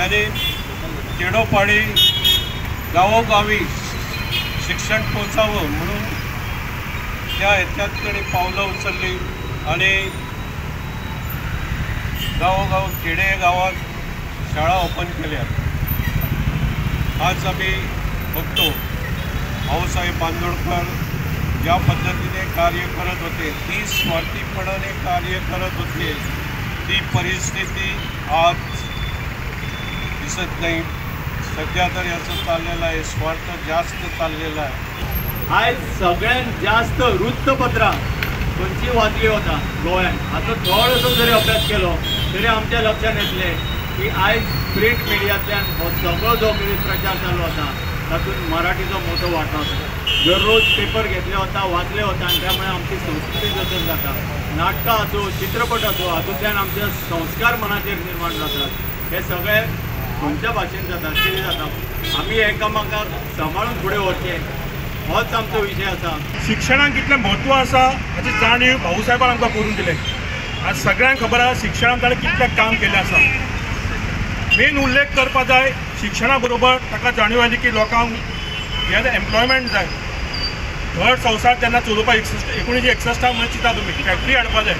त्यांनी खेडोपाडी गावोगावी शिक्षण पोचावं म्हणून त्या ह्याच्याकडे पावलं उचलली आणि गावोगाव खेडेगावात शाळा ओपन केल्या। आज आम्ही बघतो भाऊसाहेब बांदोडकर ज्या पद्धतीने कार्य करत होते, निस्वार्थीपणाने कार्य करत होते, ती परिस्थिती आज दिसत नाही। सध्या तर याचं चाललेलं आहे, स्वार्थ जास्त चाललेला आहे। आज सगळ्यात जास्त वृत्तपत्रां खंयची वाचली वता गोंयांत। आता थोडोसो जरी अभ्यास केलो तरी आमच्या लक्षात येतले की आज प्रिंट मिडियांतल्यान हो सगळो जो कितें प्रचार चालू आसा तातूंत मराठीचो मोठो वांटो आसा। दररोज पेपर घेतले वता, वाचले वता आनी त्यामुळे आमची संस्कृती जतन जाता। नाटकां आसूं, चित्रपट आसूं, हातूंतल्यान आमचे संस्कार मनाचेर निर्माण जातात। हे सगळे खंयच्या भाशेन जाता, कितें जाता, आमी एकामेकाक सांबाळून फुडें व्हरचें होच आमचो विशय आसा। शिक्षणाक कितलें म्हत्व आसा हाची जाणीव भाऊसाहेबान आमकां करून दिले। आज सगळ्यांक खबर आसा शिक्षणाक ताणें कितलें काम केलें आसा। मेन उल्लेख करपा जाय शिक्षणा बरोबर ताका जाणीव आयली की लोकांक हे एम्प्लॉयमेंट जाय। घर संवसार तेन्ना चलोवपाक 1961 म्हणून चिंता तुमी फॅक्टरी हाडपा जाय।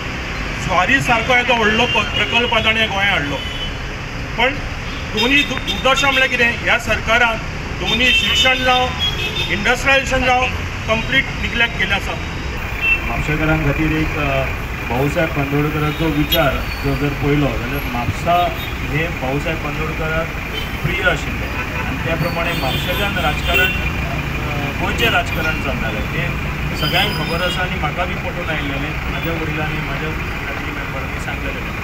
स्वारी सारको येदो व्हडलो प्रकल्प ताणें गोंयांत हाडलो। पण दोन्ही दुर्दशा म्हळ्यार कितें, ह्या सरकारान दोन्ही शिक्षण जावं इंडस्ट्रियलायझेशन जावं कंप्लीट निग्लेक्ट केलें आसा। म्हापशेकारां खातीर एक भाऊसाहेब बांदोडकराचो विचार जर पळयलो जाल्यार म्हापसा हे भाऊसाहेब बांदोडकराक प्रिय आशिल्लें आनी त्या प्रमाणे म्हापशेच्यान राजकारण गोंयचें राजकारण चलतालें तें सगळ्यांक खबर आसा आनी म्हाका बी पटून आयिल्लें। म्हाज्या वडिलांनी म्हाज्या फॅमिली मेंबरांनी सांगलेलें।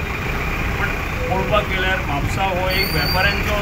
पण पळोवपाक गेल्यार म्हापसा हो एक वेपाऱ्यांचो